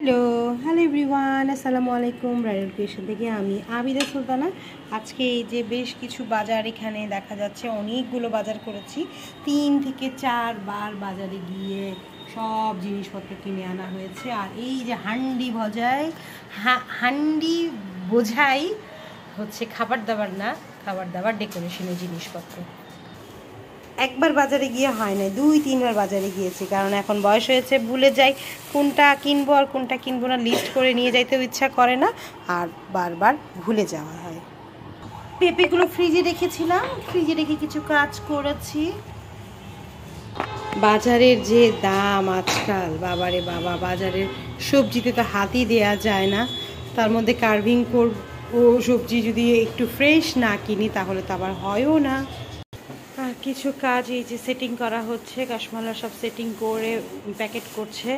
Hello hello everyone, আসসালামু আলাইকুম। Bridal creation থেকে আমি আবিদা সুলতানা। আজকে এই যে বেশ কিছু বাজার এখানে দেখা যাচ্ছে, অনেকগুলো বাজার করেছি। 3 থেকে 4 বার বাজারে গিয়ে সব জিনিসপত্র কিনে আনা হয়েছে। আর এই যে হান্ডি বোঝাই হচ্ছে খাবার দাবার না, খাবার দাবার ডেকোরেশনের জিনিসপত্র। একবার বাজারে গিয়ে হয় না, 2-3 বার বাজারে গিয়েছি, কারণ এখন বয়স হয়েছে, ভুলে যাই কোনটা কিনবো আর কোনটা কিনবো না। লিস্ট করে নিয়ে যাইতেও ইচ্ছা করে না, আর বারবার ভুলে যাওয়া হয়। পেঁপেগুলো ফ্রিজে রেখেছিলাম, ফ্রিজে রেখে কিছু কাজ করেছি। বাজারের যে দাম আজকাল, বাবারে বাবা, বাজারের সবজিতে তো হাতই দেওয়া যায় না। তার মধ্যে কার্ভিং করবো সবজি, যদি একটু ফ্রেশ না কিনি তাহলে তো আবার হয়ও না। আর কিছু কাজ এই যে সেটিং করা হচ্ছে, কাশমালা সব সেটিং করে প্যাকেট করছে।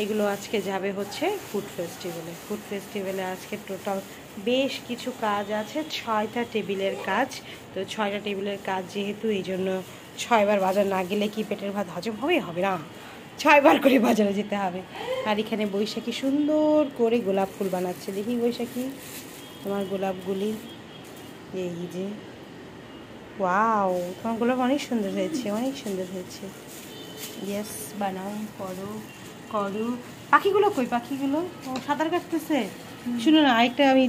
এগুলো আজকে যাবে হচ্ছে ফুড ফেস্টিভ্যালে। ফুড ফেস্টিভ্যালে আজকে টোটাল বেশ কিছু কাজ আছে, 6টা টেবিলের কাজ। তো 6টা টেবিলের কাজ যেহেতু, এই জন্য 6 বার বাজার না গেলে কি পেটের ভাত হজম হবে না, 6 বার করে বাজারে যেতে হবে। আর এখানে বৈশাখী সুন্দর করে গোলাপ ফুল বানাচ্ছে। দেখি বৈশাখী, তোমার গোলাপগুলি, এই যে ওয়াও, তোমার গোলাপ অনেক সুন্দর হয়েছে, অনেক সুন্দর হয়েছে। ইয়েস, বানাও, করো করো। পাখিগুলো কই? পাখিগুলো সাঁতার কাটতেছে। শুনো না, আরেকটা আমি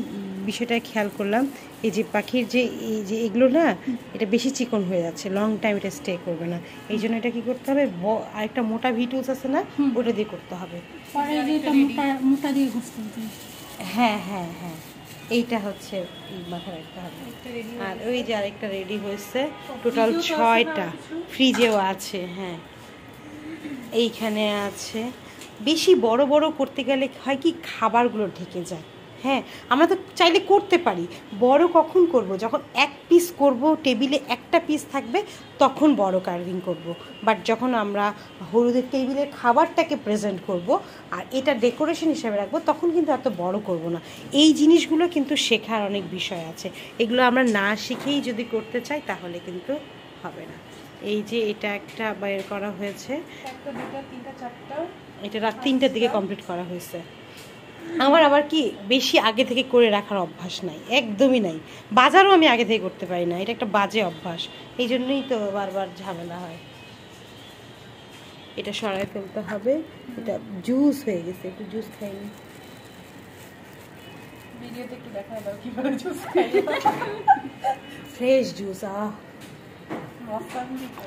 বিষয়টা খেয়াল করলাম, এই যে পাখির যে এই যে এগুলো না, এটা বেশি চিকন হয়ে যাচ্ছে, লং টাইম এটা স্টে করবে না। এই জন্য এটা কি করতে হবে, আরেকটা মোটা ভিটুলস আছে না, ওটা দিয়ে করতে হবে। হ্যাঁ হ্যাঁ হ্যাঁ, এইটা হচ্ছে মাথায় রাখতে হবে। আর ওই যে আরেকটা রেডি হয়েছে, টোটাল 6টা ফ্রিজেও আছে। হ্যাঁ, এইখানে আছে। বেশি বড় বড় করতে গেলে হয় কি, খাবারগুলো ঢেকে যায়। হ্যাঁ, আমরা তো চাইলে করতে পারি, বড় কখন করব, যখন এক পিস করব, টেবিলে একটা পিস থাকবে, তখন বড় কার্ভিং করব। বাট যখন আমরা হলুদের টেবিলের খাবারটাকে প্রেজেন্ট করব আর এটা ডেকোরেশন হিসেবে রাখবো, তখন কিন্তু এত বড় করব না। এই জিনিসগুলো কিন্তু শেখার অনেক বিষয় আছে, এগুলো আমরা না শিখেই যদি করতে চাই তাহলে কিন্তু হবে না। এই যে এটা একটা বের করা হয়েছে, এটা রাত 3টার দিকে কমপ্লিট করা হয়েছে। আমার আবার কি, বেশি আগে থেকে করে রাখার অভ্যাস নাই, একদমই নাই। বাজারও আমি আগে থেকে করতে পারি না, এটা একটা বাজে অভ্যাস। এই জন্যই তো বারবার ঝামেলা হয়। এটা সরাই ফেলতে হবে। এটা জুস হয়ে গেছে, একটু জুস খাইনি। ভিডিওতে কি দেখা দাও কিভাবে জুস খাই, ফ্রেশ জুস।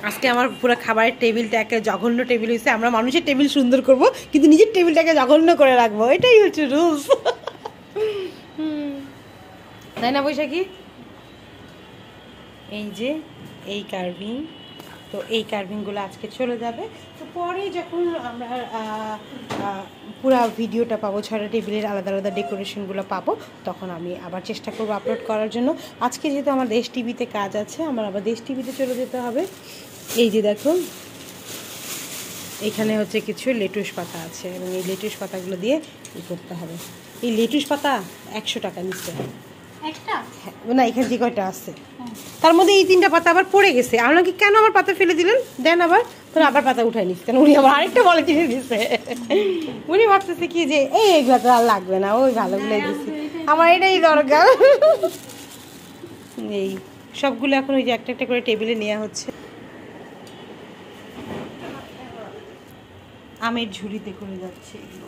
আজকে আমার পুরো খাবারের টেবিলটা একটা জঘন্য টেবিল হয়েছে। আমরা মানুষের টেবিল সুন্দর করব, কিন্তু নিজের টেবিলটাকে জঘন্য করে রাখবো, এটাই হচ্ছে রুলস। তাই না বৈশাখী? এই যে এই কার্ভিং, তো এই কার্ভিংগুলো আজকে চলে যাবে। তো পরে যখন আমরা পুরো ভিডিওটা পাবো, 6টা টেবিলের আলাদা আলাদা ডেকোরেশনগুলো পাবো, তখন আমি আবার চেষ্টা করবো আপলোড করার জন্য। আজকে যেহেতু আমার দেশ টিভিতে কাজ আছে, আমার আবার দেশ টিভিতে চলে যেতে হবে। এই যে দেখো, এখানে হচ্ছে কিছু লেটুস পাতা আছে, এবং এই লেটুস পাতাগুলো দিয়ে ই করতে হবে। এই লেটুস পাতা 100 টাকা নিচ্ছে একটা। হ্যাঁ না, এখানে যে কয়টা আছে তার মধ্যে এই 3টা পাতা আবার পড়ে গেছে। আপনাকে কেন আবার পাতা ফেলে দিলেন, দেন আবার। তখন আবার পাতা উঠাই নিচ্ছে, কেন উনি আবার আরেকটা বলে কিনে দিচ্ছে। উনি ভাবতেছে কি যে এইগুলো তো আর লাগবে না, ওই ভালোগুলো দিচ্ছে, আমার এটাই দরকার। এই সবগুলো এখন ওই যে একটা একটা করে টেবিলে নেওয়া হচ্ছে। আমের ঝুড়িতে করে যাচ্ছে এগুলো।